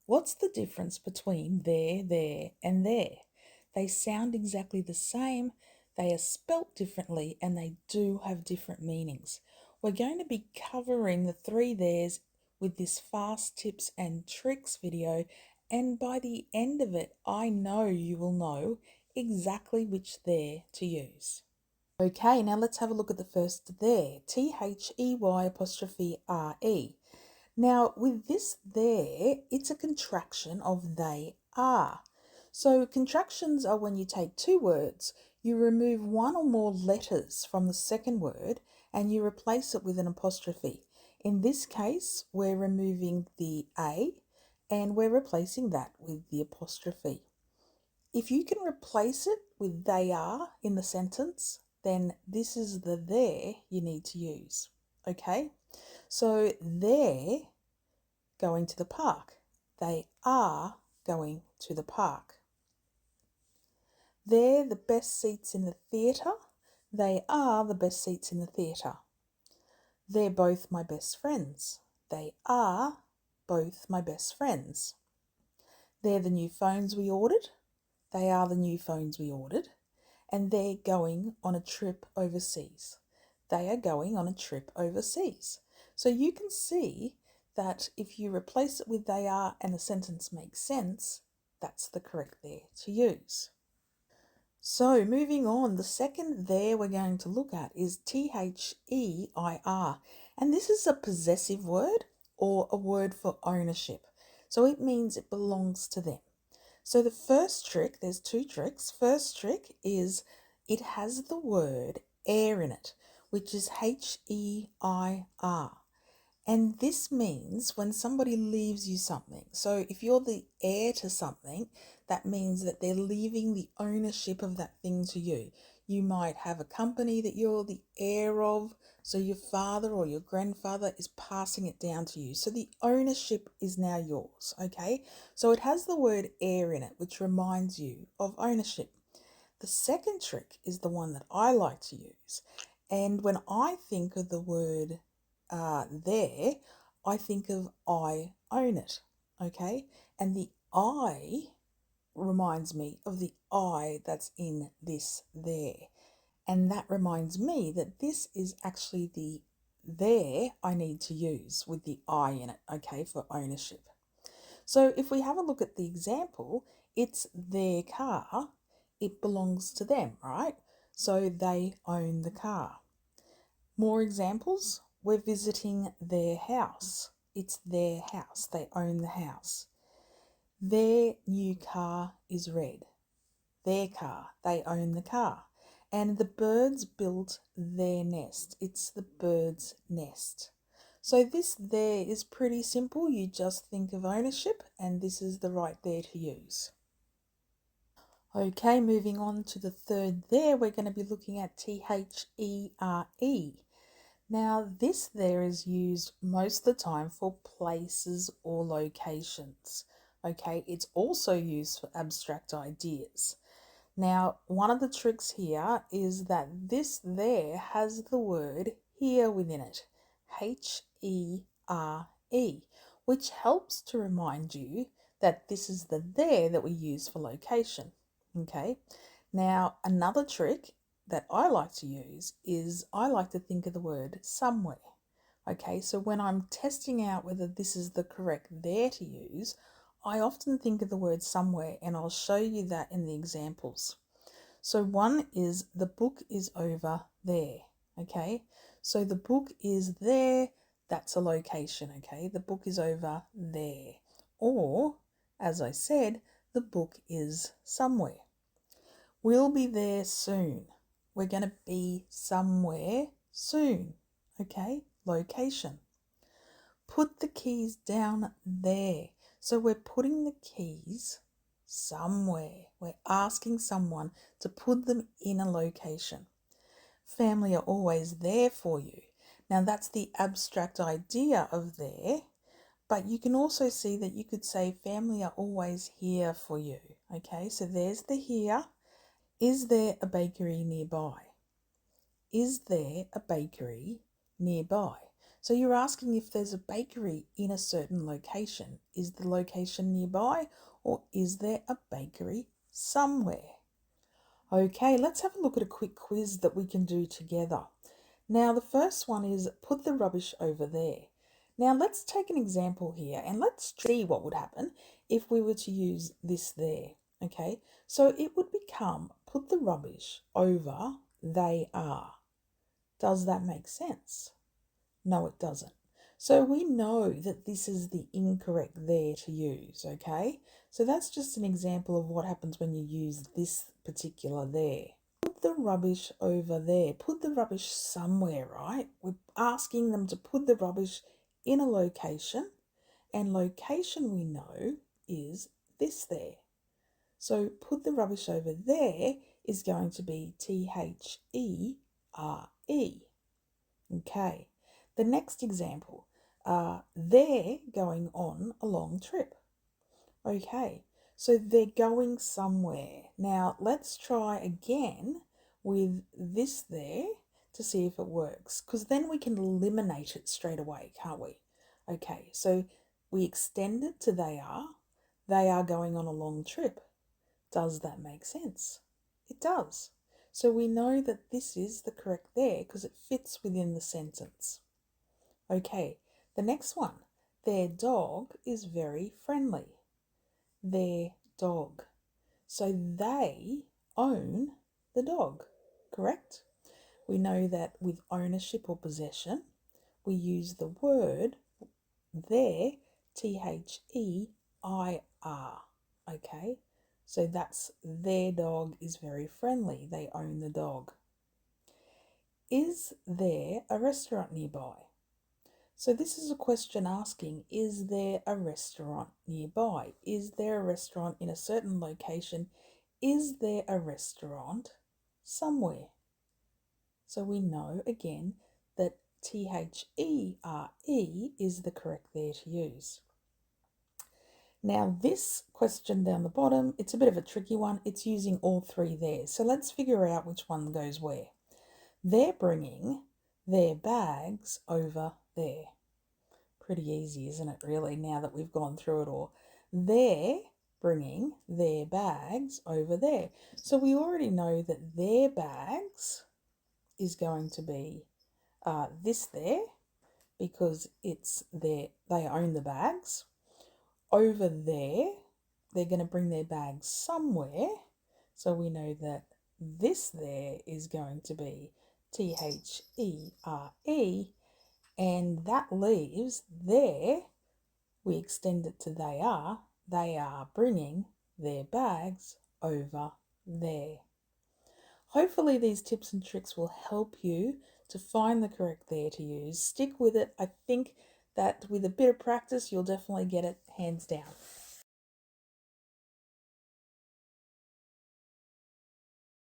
What's the difference between there, and there? They sound exactly the same, they are spelt differently, and they do have different meanings. We're going to be covering the three theres with this fast tips and tricks video, and by the end of it, I know you will know exactly which there to use. Okay, now let's have a look at the first there, T-H-E-Y apostrophe R-E. Now, with this there, it's a contraction of they are. So, contractions are when you take two words, you remove one or more letters from the second word and you replace it with an apostrophe. In this case, we're removing the A and we're replacing that with the apostrophe. If you can replace it with they are in the sentence, then this is the there you need to use. Okay? So, they're going to the park. They are going to the park. They're the best seats in the theatre. They are the best seats in the theatre. They're both my best friends. They are both my best friends. They're the new phones we ordered. They are the new phones we ordered. And they're going on a trip overseas. They are going on a trip overseas. So you can see that if you replace it with they are and the sentence makes sense, that's the correct there to use. So moving on, the second there we're going to look at is T-H-E-I-R. And this is a possessive word or a word for ownership. So it means it belongs to them. So the first trick, there's two tricks. First trick is it has the word heir in it, which is H-E-I-R. And this means when somebody leaves you something. So if you're the heir to something, that means that they're leaving the ownership of that thing to you. You might have a company that you're the heir of, so your father or your grandfather is passing it down to you. So the ownership is now yours, okay? So it has the word heir in it, which reminds you of ownership. The second trick is the one that I like to use. And when I think of the word there, I think of I own it, okay? And the I reminds me of the I that's in this there. And that reminds me that this is actually the there I need to use with the I in it, okay, for ownership. So if we have a look at the example, it's their car, it belongs to them, right? So they own the car. More examples, we're visiting their house. It's their house, they own the house. Their new car is red. Their car, they own the car. And the birds built their nest. It's the bird's nest. So this there is pretty simple. You just think of ownership and this is the right there to use. Okay, moving on to the third there, we're going to be looking at T-H-E-R-E. Now this there is used most of the time for places or locations. Okay, it's also used for abstract ideas. Now, one of the tricks here is that this there has the word here within it, H-E-R-E, which helps to remind you that this is the there that we use for location. Okay, now another trick that I like to use is I like to think of the word somewhere. Okay, so when I'm testing out whether this is the correct there to use, I often think of the word somewhere and I'll show you that in the examples. So one is the book is over there, okay? So the book is there, that's a location, okay? The book is over there. Or, as I said, the book is somewhere. We'll be there soon. We're going to be somewhere soon, okay? Location. Put the keys down there. So we're putting the keys somewhere. We're asking someone to put them in a location. Family are always there for you. Now that's the abstract idea of there, but you can also see that you could say family are always here for you. Okay, so there's the here. Is there a bakery nearby? Is there a bakery nearby? So you're asking if there's a bakery in a certain location. Is the location nearby, or is there a bakery somewhere? Okay, let's have a look at a quick quiz that we can do together. Now, the first one is put the rubbish over there. Now, let's take an example here and let's see what would happen if we were to use this there. Okay, so it would become put the rubbish over they are. Does that make sense? No, it doesn't. So we know that this is the incorrect there to use, okay? So that's just an example of what happens when you use this particular there. Put the rubbish over there. Put the rubbish somewhere, right? We're asking them to put the rubbish in a location, and location we know is this there. So put the rubbish over there is going to be THERE. Okay. The next example, they're going on a long trip. Okay, so they're going somewhere. Now let's try again with this there to see if it works, because then we can eliminate it straight away, can't we? Okay, so we extend it to they are going on a long trip. Does that make sense? It does. So we know that this is the correct there because it fits within the sentence. Okay, the next one. Their dog is very friendly. Their dog. So they own the dog, correct? We know that with ownership or possession, we use the word their, THEIR. Okay, so that's their dog is very friendly. They own the dog. Is there a restaurant nearby? So this is a question asking, is there a restaurant nearby? Is there a restaurant in a certain location? Is there a restaurant somewhere? So we know again that THERE is the correct there to use. Now this question down the bottom, it's a bit of a tricky one. It's using all three there. So let's figure out which one goes where. They're bringing their bags over there. Pretty easy, isn't it, really, now that we've gone through it all? They're bringing their bags over there. So we already know that their bags is going to be this there, because it's they own the bags. Over there, they're going to bring their bags somewhere. So we know that this there is going to be THERE, and that leaves there, we extend it to they are bringing their bags over there. Hopefully these tips and tricks will help you to find the correct there to use. Stick with it. I think that with a bit of practice, you'll definitely get it hands down.